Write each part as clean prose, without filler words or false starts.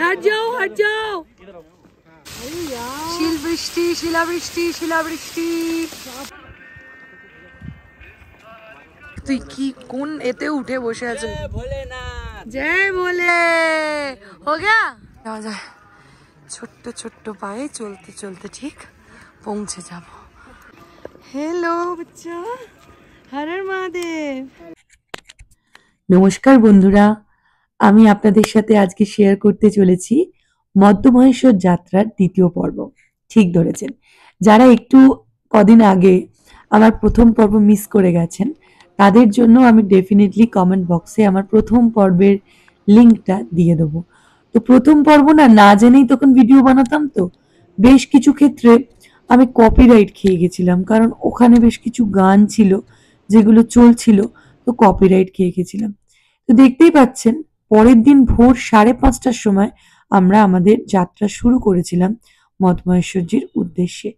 हट जाओ। শিলবৃষ্টি শিলাবৃষ্টি। তুই কি কোন এতে উঠে বসে আছো? জয় ভোলে। हो गया? যাওয়া যায়। ছোট্ট পায়ে চলতে ঠিক পৌঁছে যাব। हेलो बच्चा, हर हर महादेव। নমস্কার বন্ধুরা, আমি আপনাদের সাথে আজকে শেয়ার করতে চলেছি মধ্যমহেশ্বর যাত্রার দ্বিতীয় পর্ব। ঠিক ধরেছেন, যারা একটু কদিন আগে আমার প্রথম পর্ব মিস করে গেছেন তাদের জন্য আমি ডেফিনেটলি কমেন্ট বক্সে আমার প্রথম পর্বের লিঙ্কটা দিয়ে দেবো। তো প্রথম পর্ব না জেনেই তখন ভিডিও বানাতাম, তো বেশ কিছু ক্ষেত্রে আমি কপিরাইট খেয়ে গেছিলাম, কারণ ওখানে বেশ কিছু গান ছিল যেগুলো চলছিল, তো কপিরাইট খেয়ে গেছিলাম। তো দেখতেই পাচ্ছেন পরের দিন ভোর 5:30টার সময় আমরা আমাদের যাত্রা শুরু করেছিলাম মঠমহেশ্বরজির উদ্দেশ্যে,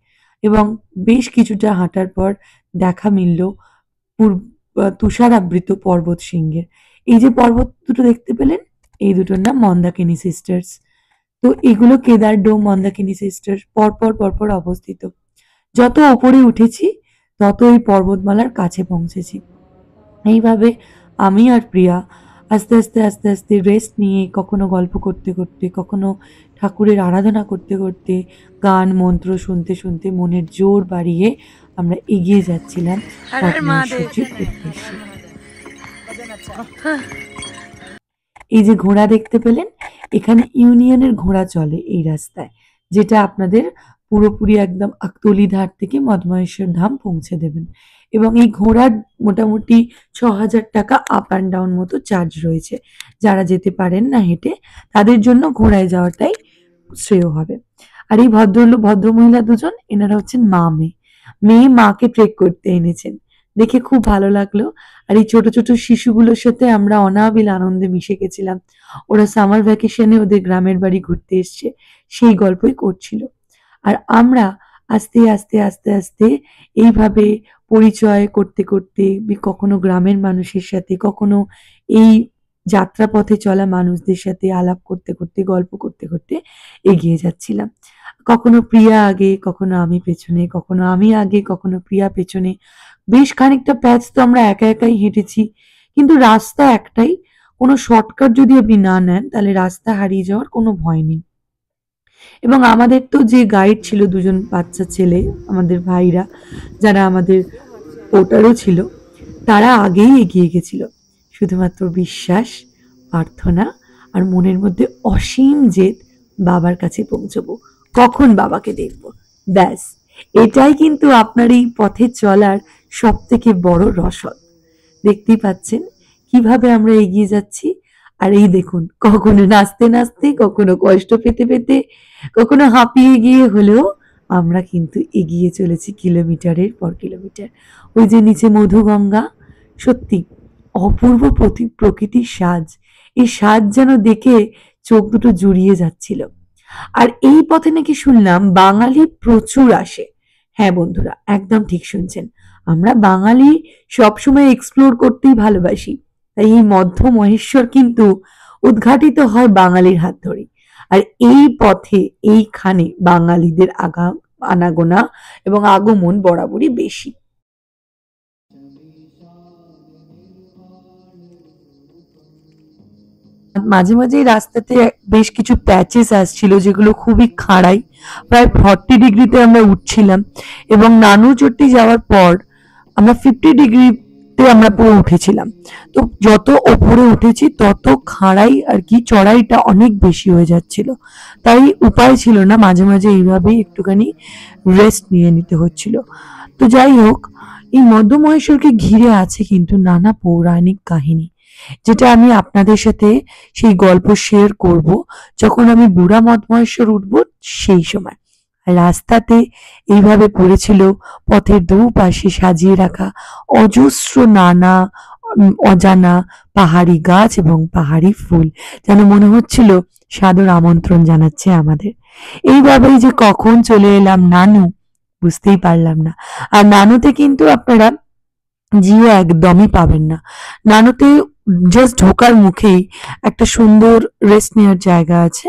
এবং বেশ কিছুটা হাঁটার পর দেখা মিলল তুষারাবৃত পর্বত শৃঙ্গের। এই যে পর্বত দুটো দেখতে পেলেন, এই দুটোর নাম মন্দাকিনী সিস্টার্স। তো এগুলো কেদার ডোম মন্দাকিনী সিস্টার্স পরপর অবস্থিত। যত ওপরে উঠেছি তত এই পর্বতমালার কাছে পৌঁছেছি। এইভাবে আমি আর প্রিয়া আস্তে আস্তে রেস্ট নিয়ে, কখনো গল্প করতে কখনো ঠাকুরের আরাধনা করতে গান মন্ত্র শুনতে মনের জোর বাড়িয়ে আমরা এগিয়ে যাচ্ছিলাম মঠমহেশ্বরজির উদ্দেশ্যে। এই যে ঘোড়া দেখতে পেলেন, এখানে ইউনিয়নের ঘোড়া চলে এই রাস্তায়, যেটা আপনাদের পুরোপুরি একদম আকতলিধার থেকে মঠমহেশ্বর ধাম পৌঁছে দেবেন। এবং এই ঘোড়ার মোটামুটি 6,000 টাকা আপ অ্যান্ড ডাউন মতো চার্জ রয়েছে। যারা যেতে পারেন না হেঁটে, তাদের জন্য ঘোড়ায় যাওয়াটাই শ্রেয় হবে। আর এই ভদ্রমহিলা দুজন, এনারা হচ্ছেন মেয়ে মাকে ট্রেক করতে এনেছেন, দেখে খুব ভালো লাগলো। আর এই ছোট শিশুগুলোর সাথে আমরা অনাবিল আনন্দে মিশে গেছিলাম। ওরা সামার ভ্যাকেশনে ওদের গ্রামের বাড়ি ঘুরতে এসছে, সেই গল্পই করছিল। আর আমরা আস্তে এইভাবে পরিচয় করতে কখনো গ্রামের মানুষের সাথে, কখনো এই যাত্রাপথে চলা মানুষদের সাথে আলাপ করতে গল্প করতে এগিয়ে যাচ্ছিলাম। কখনো প্রিয়া আগে, কখনো আমি পেছনে, কখনো আমি আগে, কখনো প্রিয়া পেছনে। বেশ খানিকটা প্যাচ তো আমরা একাই হেঁটেছি, কিন্তু রাস্তা একটাই। কোনো শর্টকাট যদি আপনি না নেন তাহলে রাস্তা হারিয়ে যাওয়ার কোনো ভয় নেই। এবং আমাদের তো যে গাইড ছিল, দুজন বাচ্চা ছেলে, আমাদের ভাইরা, যারা আমাদের পোর্টারও ছিল, তারা আগেই এগিয়ে গেছিল। শুধুমাত্র বিশ্বাস, প্রার্থনা আর মনের মধ্যে অসীম জেদ, বাবার কাছে পৌঁছবো, কখন বাবাকে দেখবো, ব্যাস। এটাই কিন্তু আপনার এই পথে চলার সব থেকে বড় রসদ। দেখতেই পাচ্ছেন কিভাবে আমরা এগিয়ে যাচ্ছি। আর এই দেখুন, কখনো নাচতে কখনো কষ্ট পেতে কখনো হাঁপিয়ে গিয়ে হলেও আমরা কিন্তু এগিয়ে চলেছি কিলোমিটারের পর কিলোমিটার। ওই যে নিচে মধুগঙ্গা, সত্যি অপূর্ব প্রকৃতির সাজ। এই সাজ যেন দেখে চোখ দুটো জুড়িয়ে যাচ্ছিল। আর এই পথে নাকি শুনলাম বাঙালি প্রচুর আসে। হ্যাঁ বন্ধুরা, একদম ঠিক শুনছেন, আমরা বাঙালি সবসময় এক্সপ্লোর করতেই ভালোবাসি। তাই এই মধ্যমহেশ্বর কিন্তু উদ্ঘাটিত হয় বাঙালির হাত ধরে। আর এই পথে এইখানে বাঙালিদের আনাগোনা এবং আগমন বরাবরই বেশি। মাঝে এই রাস্তাতে বেশ কিছু প্যাচেস আসছিল যেগুলো খুবই খাড়াই, প্রায় 40 ডিগ্রিতে আমরা উঠছিলাম, এবং নানুচট্টি যাওয়ার পর আমরা 50 ডিগ্রিতে আমরা পুরো উঠেছিলাম। তো যত ওপরে উঠেছি তত খাড়াই আর কি, চড়াইটা অনেক বেশি হয়ে যাচ্ছিল। তাই উপায় ছিল না, মাঝে এইভাবেই একটুখানি রেস্ট নিয়ে নিতে হচ্ছিল। তো যাই হোক, এই মধ্যমহেশ্বরকে ঘিরে আছে কিন্তু নানা পৌরাণিক কাহিনী, যেটা আমি আপনাদের সাথে সেই গল্প শেয়ার করব যখন আমি বুড়া মঠমহেশ্বর উঠবো সেই সময়। রাস্তাতে এইভাবে পড়েছিল পথের দুপাশে সাজিয়ে রাখা অজস্র নানা অজানা পাহাড়ি গাছ এবং পাহাড়ি ফুল, যেন মনে হচ্ছিল সাদর আমন্ত্রণ জানাচ্ছে আমাদের। এইভাবেই যে কখন চলে এলাম নানু, বুঝতেই পারলাম না। আর নানুতে কিন্তু আপনারা জিও একদমই পাবেন না। নানুতে জাস্ট ঢোকার মুখেই একটা সুন্দর রেস্ট নেওয়ার জায়গা আছে,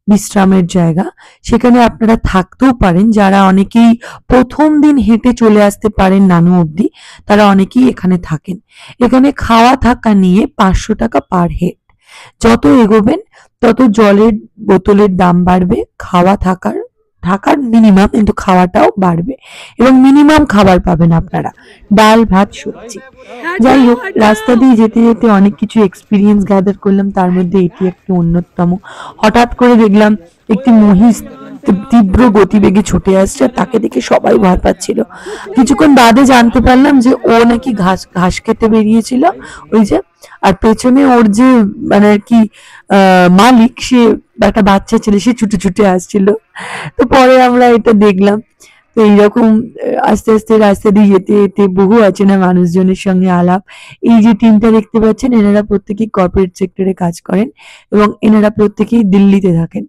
বিশ্রামের জায়গা। সেখানে আপনারা থাকতেও পারেন। যারা অনেকেই প্রথম দিন হেঁটে চলে আসতে পারেন নানু অবধি, তারা অনেকেই এখানে থাকেন। এখানে খাওয়া থাকা নিয়ে 500 টাকা পার হেড। যত এগোবেন তত জলের বোতলের দাম বাড়বে, খাওয়া থাকার থাকার মিনিমাম, কিন্তু খাওয়াটাও বাড়বে এবং মিনিমাম খাবার পাবেন আপনারা, ডাল ভাত সবজি। যাই হোক, রাস্তা দিয়ে যেতে যেতে অনেক কিছু এক্সপিরিয়েন্স গ্যাদার করলাম, তার মধ্যে এটি একটি অন্যতম। হঠাৎ করে দেখলাম একটি মহিষ তীব্র গতিবেগে ছুটে আসছে, আর তাকে দেখে সবাই ভয় পাচ্ছিল। কিছুক্ষণ বাদে জানতে পারলাম যে ও নাকি ঘাস ঘাস খেতে বেরিয়েছিল, ওই যে। আর পেছনে ওর যে মানে আর কি মালিক, সে একটা বাচ্চা ছেলে, সে ছুটে ছুটে আসছিল। তো পরে আমরা এটা দেখলাম। তো এইরকম আস্তে আস্তে রাস্তা দিয়ে যেতে যেতে বহু অচেনা মানুষজনের সঙ্গে আলাপ। এই যে টিমটা দেখতে পাচ্ছেন, এনারা প্রত্যেকেই কর্পোরেট সেক্টরে কাজ করেন এবং এনারা প্রত্যেকেই দিল্লিতে থাকেন।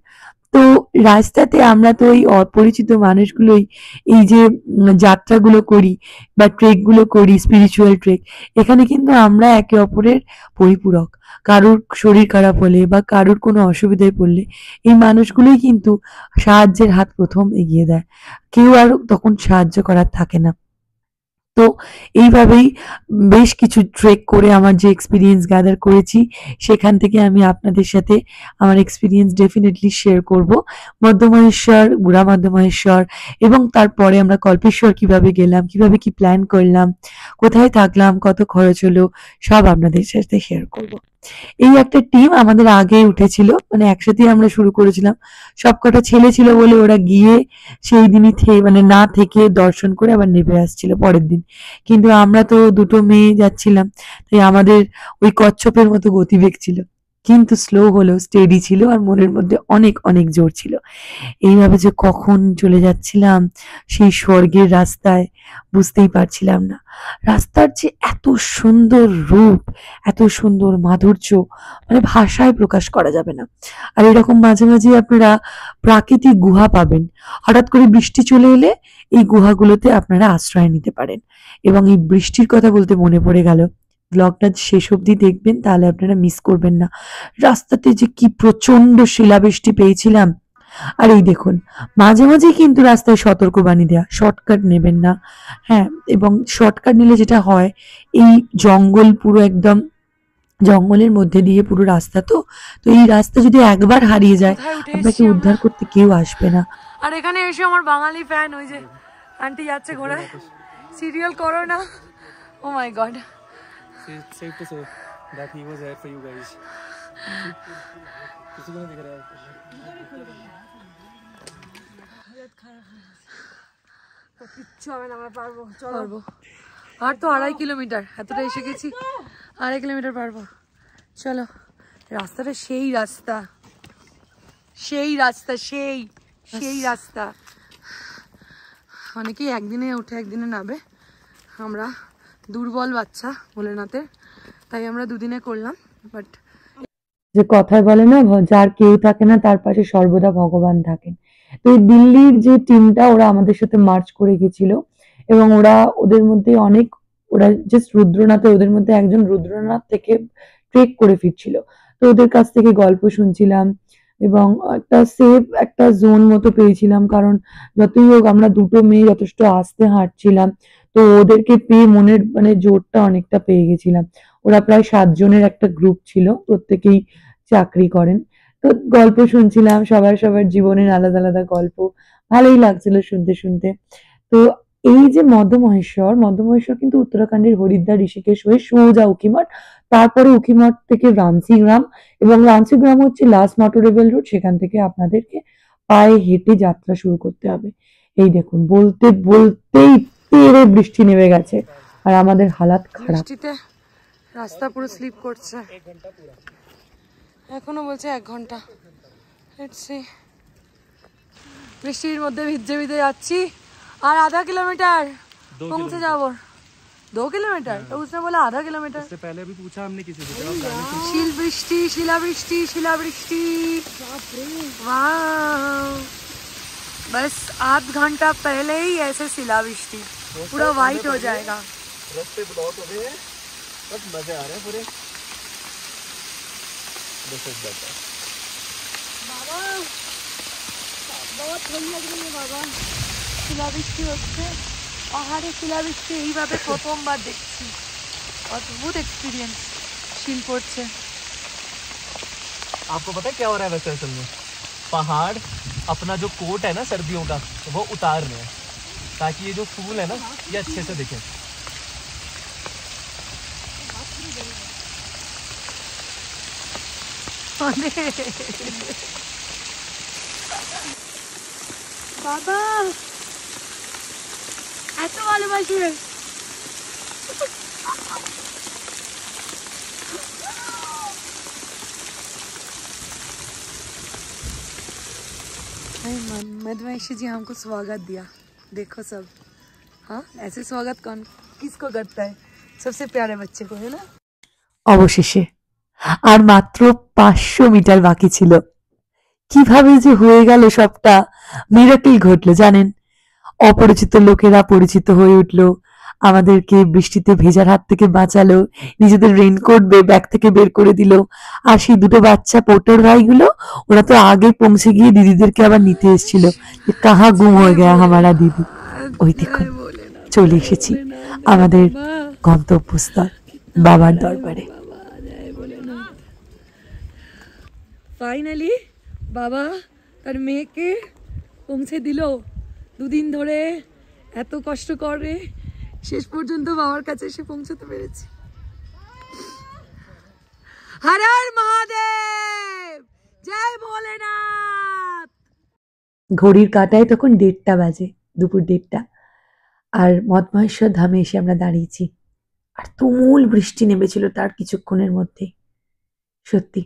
তো রাস্তাতে আমরা তো ওই অপরিচিত মানুষগুলোই এই যে যাত্রাগুলো করি বা ট্রেক গুলো করি, স্পিরিচুয়াল ট্রেক, এখানে কিন্তু আমরা একে অপরের পরিপূরক। কারুর শরীর খারাপ হলে বা কারুর কোনো অসুবিধায় পড়লে এই মানুষগুলোই কিন্তু সাহায্যের হাত প্রথম এগিয়ে দেয়। কেউ আর তখন সাহায্য করার থাকে না। তো এইভাবেই বেশ কিছু ট্রেক করে আমার যে এক্সপিরিয়েন্স গ্যাদার করেছি, সেখান থেকে আমি আপনাদের সাথে আমার এক্সপিরিয়েন্স ডেফিনেটলি শেয়ার করব। মধ্যমহেশ্বর, বুড়া মধ্যমহেশ্বর এবং তারপরে আমরা কল্পেশ্বর কিভাবে গেলাম, কিভাবে কি প্ল্যান করলাম, কোথায় থাকলাম, কত খরচ হলো, সব আপনাদের সাথে শেয়ার করব। এই একটা টিম আমাদের আগে উঠেছিল, মানে একসাথেই আমরা শুরু করেছিলাম। সবকটা ছেলে ছিল বলে ওরা গিয়ে সেই দিনই মানে না থেকে দর্শন করে আবার নেমে আসছিল পরের দিন। কিন্তু আমরা তো দুটো মেয়ে যাচ্ছিলাম, তাই আমাদের ওই কচ্ছপের মতো গতিবেগ ছিল, কিন্তু স্লো হলেও স্টেডি ছিল আর মনের মধ্যে অনেক অনেক জোর ছিল। এইভাবে যে কখন চলে যাচ্ছিলাম সেই স্বর্গের রাস্তায়, বুঝতেই পারছিলাম না। রাস্তার যে এত সুন্দর রূপ, এত সুন্দর মাধুর্য, মানে ভাষায় প্রকাশ করা যাবে না। আর এরকম মাঝে মাঝে আপনারা প্রাকৃতিক গুহা পাবেন। হঠাৎ করে বৃষ্টি চলে এলে এই গুহাগুলোতে আপনারা আশ্রয় নিতে পারেন। এবং এই বৃষ্টির কথা বলতে মনে পড়ে গেল, ব্লগটা শেষ অবধি দেখবেন, তাহলে আপনারা মিস করবেন না। রাস্তাতে যে কি প্রচন্ড শিলাবৃষ্টি পেয়েছিলাম। আর এই দেখুন, মাঝে মাঝেই কিন্তু রাস্তায় সতর্কবাণী দেয়া, শর্টকাট নেবেন না। হ্যাঁ, এবং শর্টকাট নিলে যেটা হয়, এই জঙ্গল পুরো একদম জঙ্গলের মধ্যে দিয়ে পুরো রাস্তা, তো তো এই রাস্তা যদি একবার হারিয়ে যায়, আপনাকে উদ্ধার করতে কেউ আসবে না। আর এখানে এসে আমার বাঙালি ফ্যান, ওই যে আন্টি যাচ্ছে ঘোড়ায়, সিরিয়াল করো না। ও মাই god, safe to say that he was there for you guys. किसी को नहीं दिख रहा है। কিচ্ছু হবে না, আমরা পারবো, চলো। আর তো 2.5 কিলোমিটার, এতটা এসে গেছি, 2.5 কিলোমিটার পারবো, চলো। রাস্তাটা সেই রাস্তা, সেই রাস্তা, সেই সেই রাস্তা। অনেকেই একদিনে উঠে একদিনে নামে, আমরা দুর্বল বাচ্চা ভোলেনাথের, তাই আমরা দুদিনে করলাম। বাট যে কথায় বলে না, যার কেউ থাকে না তার পাশে সর্বদা ভগবান থাকেন। তো এই দিল্লির যে টিমটা, ওরা আমাদের সাথে মার্চ করে গেছিল এবং ওদের মধ্যে অনেক, ওরা জাস্ট রুদ্রনাথে, ওদের মধ্যে একজন রুদ্রনাথ থেকে ট্রেক করে ফিরছিল। তো ওদের কাছ থেকে গল্প শুনছিলাম এবং একটা সেফ একটা জোন মতো পেয়েছিলাম, কারণ যতই হোক আমরা দুটো মেয়ে যথেষ্ট আস্তে হাঁটছিলাম। তো ওদেরকে পেয়ে মনের মানে জোরটা অনেকটা পেয়ে গেছিলাম। ওরা প্রায় 7 জনের একটা গ্রুপ ছিল, প্রত্যেকেই চাকরি করেন। তো গল্প শুনছিলাম, সবার সবার জীবনের আলাদা আলাদা গল্প, ভালোই লাগছিল শুনতে শুনতে। তো এই যে মধ্যমহেশ্বর কিন্তু উত্তরাখণ্ডের হরিদ্বার, ঋষিকেশ হয়ে সোজা উখিমঠ, তারপরে উখিমঠ থেকে রাঞ্চি গ্রাম, এবং রাঞ্চি গ্রাম হচ্ছে লাস্ট মোটরেবল রুট, সেখান থেকে আপনাদেরকে পায়ে হেঁটে যাত্রা শুরু করতে হবে। এই দেখুন, বলতে বলতেই তেড়ে বৃষ্টি নেমে গেছে আর আমাদের হালাত খারাপ। বৃষ্টিতে রাস্তা পুরো স্লিপ করছে, এখনো বলছে 1 ঘন্টা। বৃষ্টির মধ্যে ভিজে ভিজে যাচ্ছি, আর 1/2 কিলোমিটার পৌঁছে যাবো। 2 किलोमीटर तो उसने बोला 1/2 किलोमीटर। उससे पहले भी पूछा हमने किसी से, शिलावृष्टि शिलावृष्टि शिलावृष्टि, वाह, बस 8 घंटा पहले ही ऐसे शिलावृष्टि, पूरा वाइट हो जाएगा। रास्ते ब्लॉक हो गए, बस मजे आ रहे हैं पूरे। This is better. বাবা बहुत ठंड लग रही है बाबा। শিলাবৃষ্টি হচ্ছে, পাহাড়ে শিলাবৃষ্টি এইভাবে প্রথমবার দেখছি। অদ্ভুত এক্সপিরিয়েন্স ফিল করছে। आपको पता है क्या हो रहा है वैसे असल में? पहाड़ अपना जो कोट है ना सर्दियों का वो उतार रहे हैं ताकि ये जो फूल है ना ये अच्छे से दिखे। বাবা এত ভালোবাসি। मधुमैशी जी हमको स्वागत दिया, देखो सब। हाँ ऐसे स्वागत कौन किसको करता है? सबसे प्यारे बच्चे को, है ना। অবশেষে আর মাত্র 500 মিটার বাকি ছিল। কিভাবে যে হয়ে গেল সবটা, মিরাকেল ঘটলো জানেন। অপরিচিত লোকেরা পরিচিত হয়ে উঠলো, আমাদেরকে বৃষ্টিতে ভেজার হাত থেকে বাঁচালো, নিজেদের রেইনকোট ব্যাগ থেকে বের করে দিল। আর সেই দুটো বাচ্চা পোর্টার ভাইগুলো, ওরা তো আগে পৌঁছে গিয়ে দিদিদেরকে আবার নিতে এসেছিল। কাহা গুম হয়ে গেয়া হামারা দিদি। ওই দেখুন চলে এসেছি আমাদের গন্তব্যস্থল বাবার দরবারে। ফাইনালি বাবা তার মেয়েকে পৌঁছে দিল। দুদিন ধরে এত কষ্ট করে শেষ পর্যন্ত বাবার কাছে এসে পৌঁছতে পেরেছি। হর হর মহাদেব, জয় ভোলেনাথ। ঘড়ির কাঁটায় তখন 1:30 বাজে, দুপুর 1:30। আর মদমহেশ্বর ধামে এসে আমরা দাঁড়িয়েছি। আর তুমুল বৃষ্টি নেমেছিল তার কিছুক্ষণের মধ্যে। সত্যি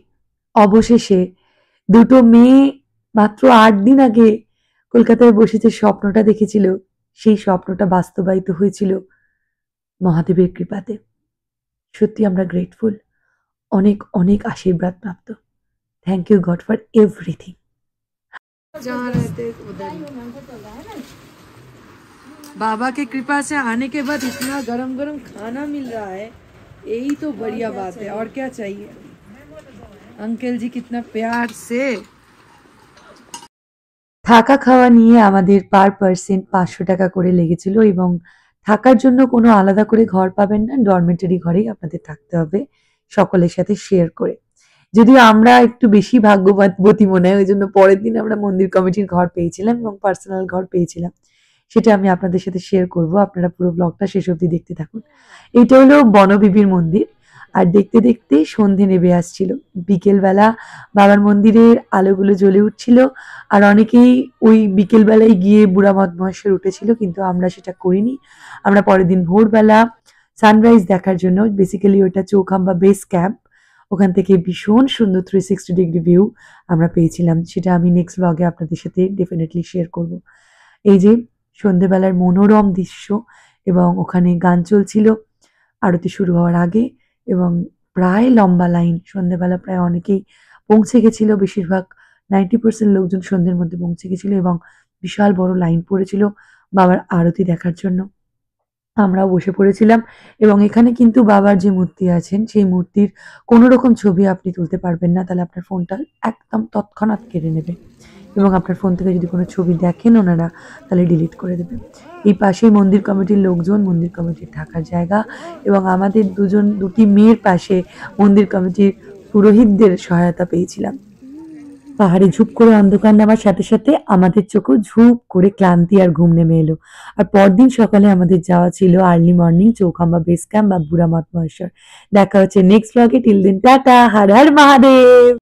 অবশেষে দুটো মেয়ে মাত্র 8 দিন আগে কলকাতায় বসে যে স্বপ্নটা দেখেছিল, সেই স্বপ্নটা বাস্তবায়িত হয়েছিল মহাদেবের কৃপাতে। সত্যি আমরা গ্রেটফুল, অনেক অনেক আশীর্বাদ প্রাপ্ত। Thank you God for everything. जहाँ रहते उधर बाबा के कृपा से आने के बाद इतना गरम गरम खाना मिल रहा है, यही तो बढ़िया बात है। और क्या चाहिए? अंकल जी कितना प्यार से। থাকা খাওয়া নিয়ে আমাদের পার পার্সন 500 টাকা করে লেগেছিল এবং থাকার জন্য কোনো আলাদা করে ঘর পাবেন না, ডরমেটরি ঘরেই আপনাদের থাকতে হবে সকলের সাথে শেয়ার করে। যদিও আমরা একটু বেশি ভাগ্যবতী মনে হয়, ওই জন্য পরের দিন আমরা মন্দির কমিটির ঘর পেয়েছিলাম এবং পার্সোনাল ঘর পেয়েছিলাম। সেটা আমি আপনাদের সাথে শেয়ার করব, আপনারা পুরো ব্লগটা শেষ অবধি দেখতে থাকুন। এটা হলো বনবিবির মন্দির। আর দেখতে দেখতে সন্ধে নেমে আসছিল। বিকেলবেলা বাবার মন্দিরের আলোগুলো জ্বলে উঠছিল। আর অনেকেই ওই বিকেলবেলায় গিয়ে বুড়া মদমহেশ্বর উঠেছিল, কিন্তু আমরা সেটা করিনি। আমরা পরের দিন ভোরবেলা সানরাইজ দেখার জন্য, বেসিক্যালি ওটা চৌখাম্বা বেস ক্যাম্প, ওখান থেকে ভীষণ সুন্দর 360 ডিগ্রি ভিউ আমরা পেয়েছিলাম। সেটা আমি নেক্সট ব্লগে আপনাদের সাথে ডেফিনেটলি শেয়ার করব। এই যে সন্ধেবেলার মনোরম দৃশ্য, এবং ওখানে গান চলছিল আরতি শুরু হওয়ার আগে, এবং প্রায় লম্বা লাইন। সন্ধেবেলা প্রায় অনেকেই পৌঁছে গেছিল, বেশিরভাগ 90% লোকজন সন্ধ্যের মধ্যে পৌঁছে গেছিল এবং বিশাল বড় লাইন পড়েছিল বাবার আরতি দেখার জন্য। আমরাও বসে পড়েছিলাম। এবং এখানে কিন্তু বাবার যে মূর্তি আছেন, সেই মূর্তির কোনো রকম ছবি আপনি তুলতে পারবেন না, তাহলে আপনার ফোনটা একদম তৎক্ষণাৎ কেড়ে নেবে। এবং আপনার ফোন থেকে যদি কোনো ছবি দেখেন ওনারা, তাহলে ডিলিট করে দেবে। এই পাশেই মন্দির কমিটির লোকজন, মন্দির কমিটির থাকার জায়গা, এবং আমাদের দুটি মেয়ের পাশে মন্দির কমিটির পুরোহিতদের সহায়তা পেয়েছিলাম। পাহাড়ে ঝুপ করে অন্ধকার নামার সাথে সাথে আমাদের চোখও ঝুপ করে ক্লান্তি আর ঘুম নেমে এলো। আর পরদিন সকালে আমাদের যাওয়া ছিল early morning Chaukhamba base camp বা বুড়া মদমহেশ্বর। দেখা হচ্ছে নেক্সট ব্লগে। টিল দিন টাটা, হর হর মহাদেব।